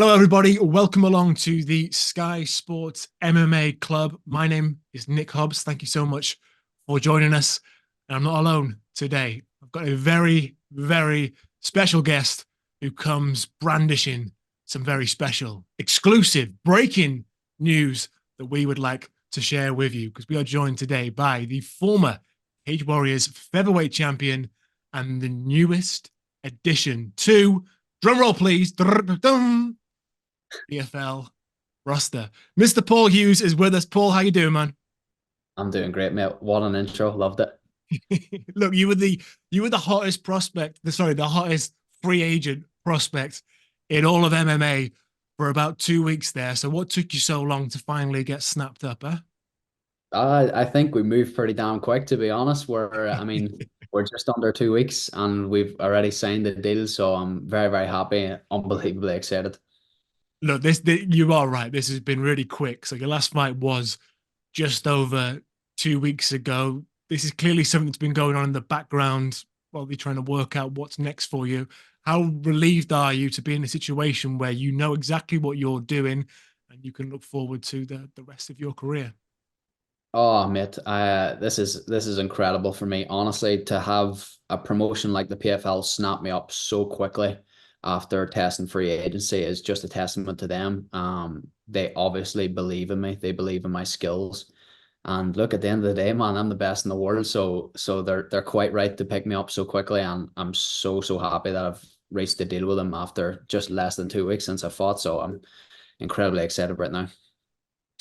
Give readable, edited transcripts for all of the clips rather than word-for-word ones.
Hello, everybody. Welcome along to the Sky Sports MMA Club. My name is Nick Hobbs. Thank you so much for joining us. And I'm not alone today. I've got a very, very special guest who comes brandishing some very special, exclusive, breaking news that we would like to share with you because we are joined today by the former Cage Warriors featherweight champion and the newest addition to, drum roll please, PFL roster. Mr. Paul Hughes is with us. Paul, how you doing, man? I'm doing great, mate. What an intro. Loved it. Look, you were the hottest prospect, the hottest free agent prospect in all of MMA for about 2 weeks there. So what took you so long to finally get snapped up, huh? I think we moved pretty damn quick, to be honest. We're just under 2 weeks and we've already signed the deal. So I'm very, very happy, unbelievably excited. Look, you are right. This has been really quick. So your last fight was just over 2 weeks ago. This is clearly something that's been going on in the background while you're trying to work out what's next for you. How relieved are you to be in a situation where you know exactly what you're doing and you can look forward to the rest of your career? Oh, mate, this is incredible for me. Honestly, to have a promotion like the PFL snap me up so quickly after testing free agency is just a testament to them. They obviously believe in me. They believe in my skills. And look, at the end of the day, man, I'm the best in the world. So they're quite right to pick me up so quickly. And I'm so happy that I've reached a deal with them after just less than 2 weeks since I fought. So I'm incredibly excited right now.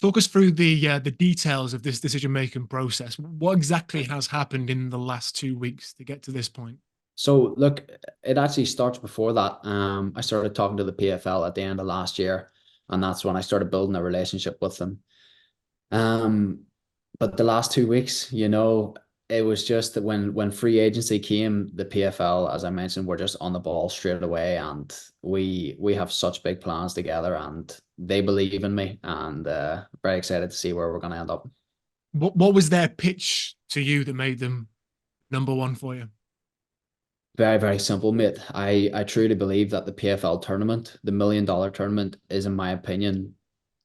Talk us through the details of this decision-making process. What exactly has happened in the last 2 weeks to get to this point? So look, it actually starts before that. I started talking to the PFL at the end of last year, and that's when I started building a relationship with them. Um, but the last 2 weeks, it was just that when free agency came, the PFL, as I mentioned, were just on the ball straight away, and we have such big plans together, and they believe in me, and very excited to see where we're going to end up. What was their pitch to you that made them number one for you? Very, very simple, mate. I truly believe that the PFL tournament, the $1 million tournament, is, in my opinion,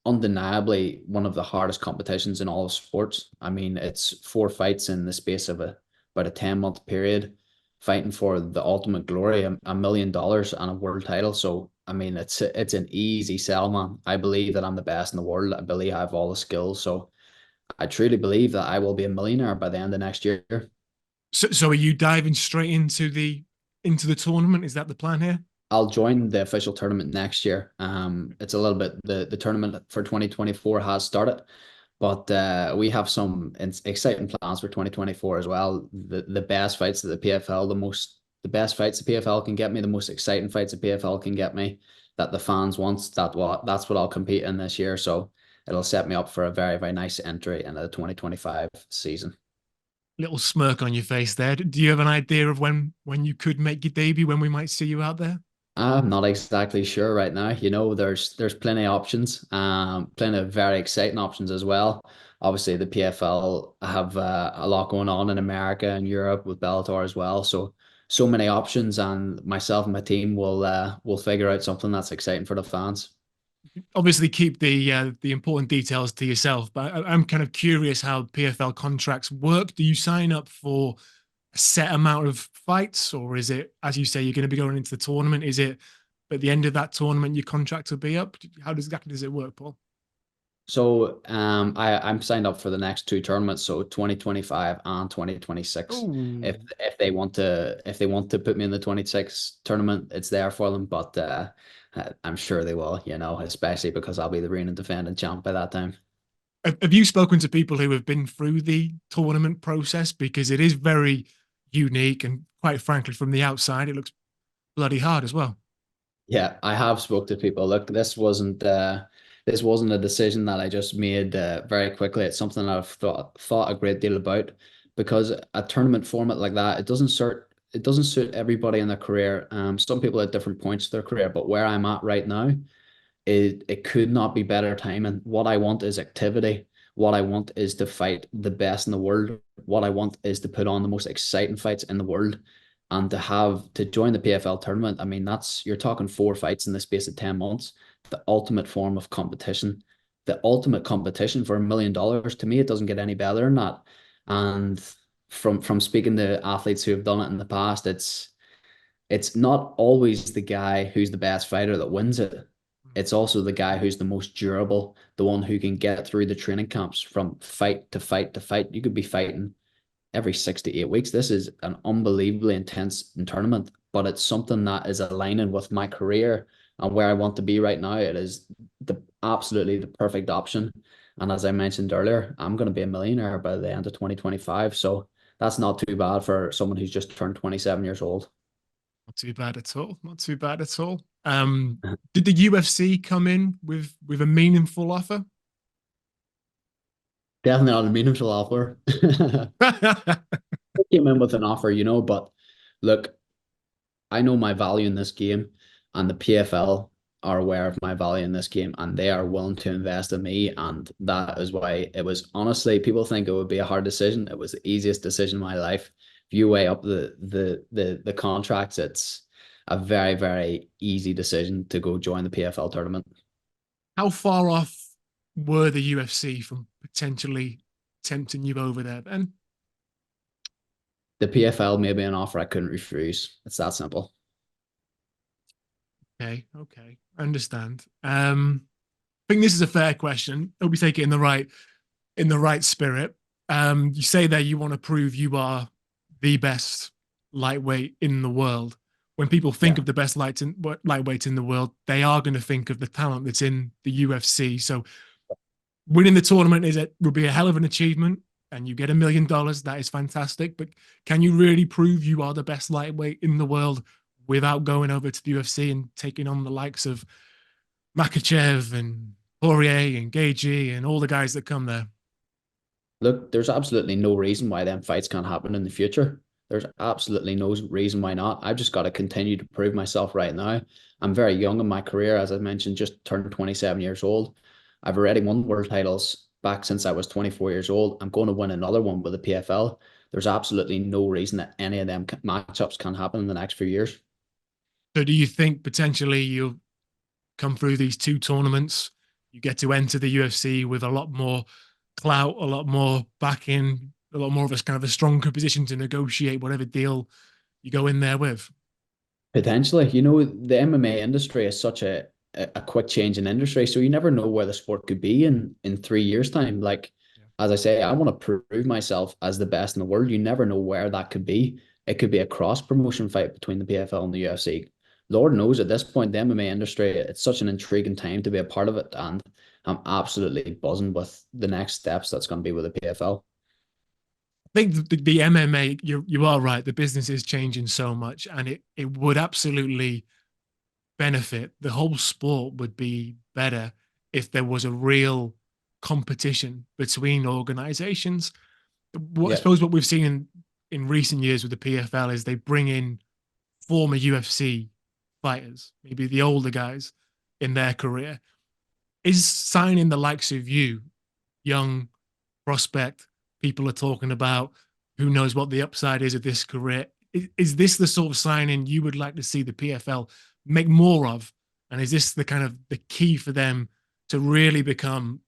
undeniably one of the hardest competitions in all of sports. I mean, it's four fights in the space of about a 10-month period, fighting for the ultimate glory, a $1 million and a world title. So, I mean, it's an easy sell, man. I believe that I'm the best in the world. I believe I have all the skills. So I truly believe that I will be a millionaire by the end of next year. So are you diving straight into the tournament? Is that the plan here? I'll join the official tournament next year. It's a little bit the tournament for 2024 has started, but we have some exciting plans for 2024 as well. The best fights that the best fights the PFL can get me, the most exciting fights the PFL can get me, that the fans want. That's what I'll compete in this year. So it'll set me up for a very, very nice entry in the 2025 season. Little smirk on your face there. Do you have an idea of when you could make your debut, when we might see you out there? I'm not exactly sure right now. There's plenty of options, plenty of very exciting options as well. Obviously, the PFL have a lot going on in America and Europe with Bellator as well. So many options, and myself and my team will figure out something that's exciting for the fans. Obviously, keep the important details to yourself, but I'm kind of curious how PFL contracts work. Do you sign up for a set amount of fights, or is it, as you say, you're going to be going into the tournament? Is it at the end of that tournament your contract will be up? How exactly does it work, Paul? I'm signed up for the next two tournaments, so 2025 and 2026. Oh, If they want to put me in the 26 tournament, it's there for them. But I'm sure they will, especially because I'll be the reigning defending champ by that time. have you spoken to people who have been through the tournament process? Because it is very unique, and quite frankly, from the outside, it looks bloody hard as well. Yeah, I have spoke to people. Look, this wasn't a decision that I just made very quickly. It's something I've thought a great deal about because a tournament format like that, it doesn't suit everybody in their career. Some people at different points of their career, but where I'm at right now, it could not be better timing. What I want is activity. What I want is to fight the best in the world. What I want is to put on the most exciting fights in the world. And to join the PFL tournament, I mean, that's you're talking 4 fights in the space of 10 months, the ultimate form of competition, the ultimate competition for $1 million. To me, it doesn't get any better than that. And from speaking to athletes who have done it in the past, it's not always the guy who's the best fighter that wins it. It's also the guy who's the most durable, the one who can get through the training camps from fight to fight to fight. You could be fighting every 6 to 8 weeks. This is an unbelievably intense tournament, but it's something that is aligning with my career and where I want to be right now. It is absolutely the perfect option. And as I mentioned earlier, I'm going to be a millionaire by the end of 2025. So that's not too bad for someone who's just turned 27 years old. Not too bad at all. Not too bad at all. Did the UFC come in with a meaningful offer? Definitely not a meaningful offer. Came in with an offer, but look, I know my value in this game, and the PFL are aware of my value in this game, and they are willing to invest in me. And that is why it was, honestly, people think it would be a hard decision. It was the easiest decision in my life. If you weigh up the contracts, it's a very, very easy decision to go join the PFL tournament. How far off were the UFC from potentially tempting you over there then? The PFL made me an offer I couldn't refuse. It's that simple. Okay, okay. I understand. I think this is a fair question. Hope we take it in the right spirit. You say that you want to prove you are the best lightweight in the world. When people think Yeah. of the best lightweight in the world, they are going to think of the talent that's in the UFC. So winning the tournament is it will be a hell of an achievement, and you get $1 million. That is fantastic. But can you really prove you are the best lightweight in the world without going over to the UFC and taking on the likes of Makachev and Poirier and Gagey and all the guys that come there? Look, there's absolutely no reason why them fights can't happen in the future. There's absolutely no reason why not. I've just got to continue to prove myself right now. I'm very young in my career, as I mentioned, just turned 27 years old. I've already won world titles back since I was 24 years old. I'm going to win another one with the PFL. There's absolutely no reason that any of them matchups can happen in the next few years. So do you think potentially you'll come through these two tournaments, you get to enter the UFC with a lot more clout, a lot more backing, a lot more of a kind of a stronger position to negotiate whatever deal you go in there with? Potentially, the MMA industry is such a quick changing industry, so you never know where the sport could be in 3 years' time. Like, Yeah. as I say, I want to prove myself as the best in the world. You never know where that could be. It could be a cross promotion fight between the PFL and the UFC. Lord knows at this point, the MMA industry, it's such an intriguing time to be a part of it, and I'm absolutely buzzing with the next steps that's going to be with the PFL. I think the MMA, you are right. The business is changing so much, and it would absolutely benefit. The whole sport would be better if there was a real competition between organizations. I Yeah, suppose what we've seen in recent years with the PFL is they bring in former UFC fighters, maybe the older guys in their career. Is signing the likes of you, young prospect, people are talking about who knows what the upside is of this career. Is this the sort of signing you would like to see the PFL make more of? And is this the kind of the key for them to really become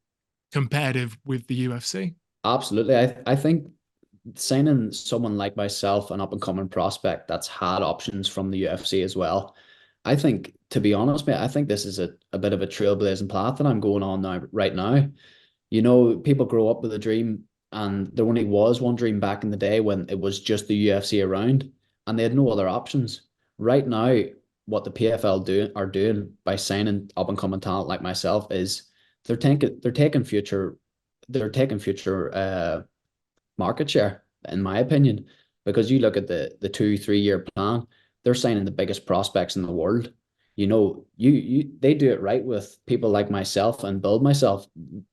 competitive with the UFC? absolutely. I think signing someone like myself, an up and coming prospect that's had options from the UFC as well. I think, to be honest, mate, I think this is a bit of a trailblazing path that I'm going on now, right now. People grow up with a dream, and there only was one dream back in the day when it was just the UFC around, and they had no other options. Right now, what the PFL are doing by signing up and coming talent like myself is they're taking future market share, in my opinion, because you look at the 2 3 year plan, they're signing the biggest prospects in the world. They do it right with people like myself and build myself.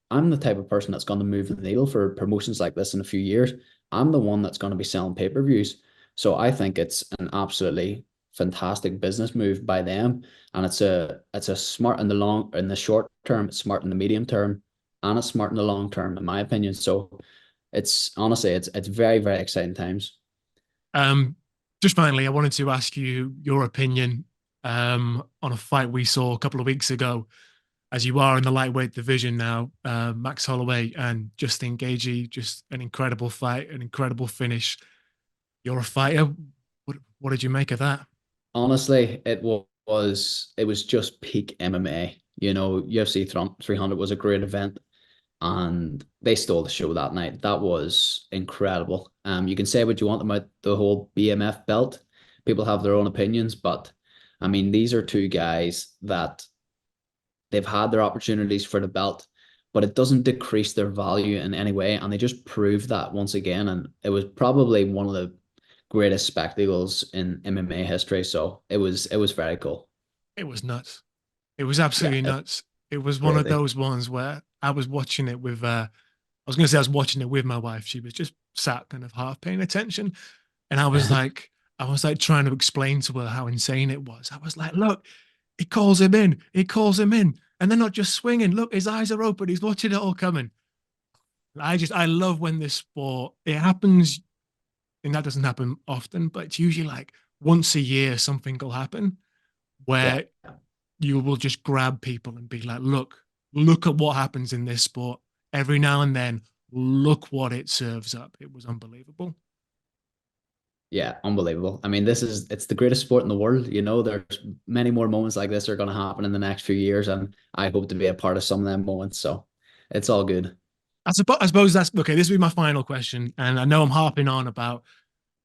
I'm the type of person that's going to move the needle for promotions like this in a few years. I'm the one that's going to be selling pay-per-views. So I think it's an absolutely fantastic business move by them. And it's a smart in the short term, it's smart in the medium term, and it's smart in the long term, in my opinion. So it's honestly, it's very, very exciting times. Um, Just finally, I wanted to ask you your opinion on a fight we saw a couple of weeks ago, as you are in the lightweight division now, Max Holloway and Justin Gaethje. Just an incredible fight, an incredible finish. You're a fighter. What did you make of that? Honestly, it was just peak MMA. UFC 300 was a great event, and they stole the show that night. That was incredible. You can say what you want about the whole BMF belt. People have their own opinions, but I mean, these are two guys that they've had their opportunities for the belt, but it doesn't decrease their value in any way. And they just proved that once again. And it was probably one of the greatest spectacles in MMA history. So it was very cool. It was nuts. It was Yeah, absolutely it's nuts. It was one of crazy. those ones where I was watching it with I was going to say I was watching it with my wife. She was just sat kind of half paying attention. And I was like trying to explain to her how insane it was. I was like, look, he calls him in, he calls him in. And they're not just swinging. Look, his eyes are open. He's watching it all coming. I love when this sport, it happens, and that doesn't happen often, but it's usually like once a year, something will happen Yeah. where you will just grab people and be like, look at what happens in this sport. Every now and then, look what it serves up. It was unbelievable. Yeah, unbelievable. I mean, it's the greatest sport in the world. There's many more moments like this are going to happen in the next few years, and I hope to be a part of some of them moments. So it's all good. I suppose that's okay. This will be my final question. And I know I'm harping on about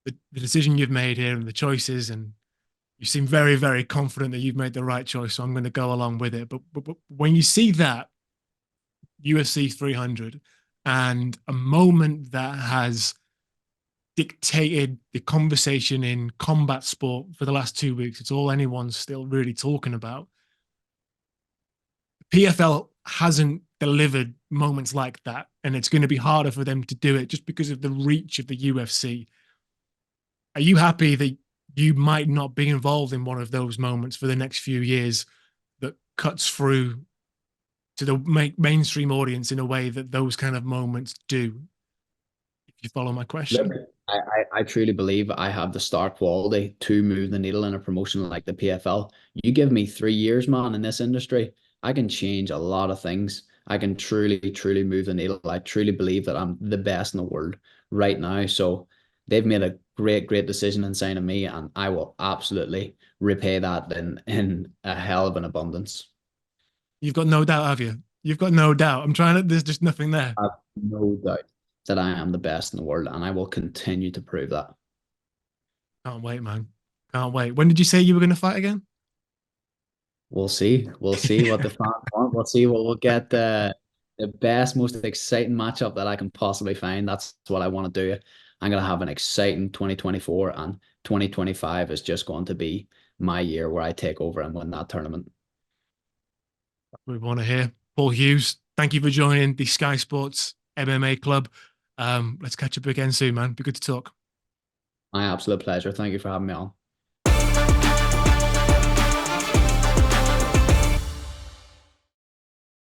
the decision you've made here and the choices. And you seem very, very confident that you've made the right choice. So I'm going to go along with it. But when you see that UFC 300 and a moment that has dictated the conversation in combat sport for the last 2 weeks, it's all anyone's still really talking about. PFL hasn't delivered moments like that, and it's going to be harder for them to do it just because of the reach of the UFC. Are you happy that you might not be involved in one of those moments for the next few years that cuts through to the mainstream audience in a way that those kind of moments do? If you follow my Look, question. I truly believe I have the star quality to move the needle in a promotion like the PFL. You give me 3 years, man, in this industry, I can change a lot of things. I can truly, truly move the needle. I truly believe that I'm the best in the world right now. So they've made a great, great decision in signing me, and I will absolutely repay that in a hell of an abundance. You've got no doubt, have you? You've got no doubt. I'm trying to, there's just nothing there. I have no doubt that I am the best in the world, and I will continue to prove that. Can't wait, man. Can't wait. When did you say you were going to fight again? We'll see. We'll see what the fans want. We'll see what we'll get the best, most exciting matchup that I can possibly find. That's what I want to do. I'm gonna have an exciting 2024, and 2025 is just going to be my year where I take over and win that tournament. We want to hear. Paul Hughes, thank you for joining the Sky Sports MMA Club. Let's catch up again soon, man. Be good to talk. My absolute pleasure. Thank you for having me on.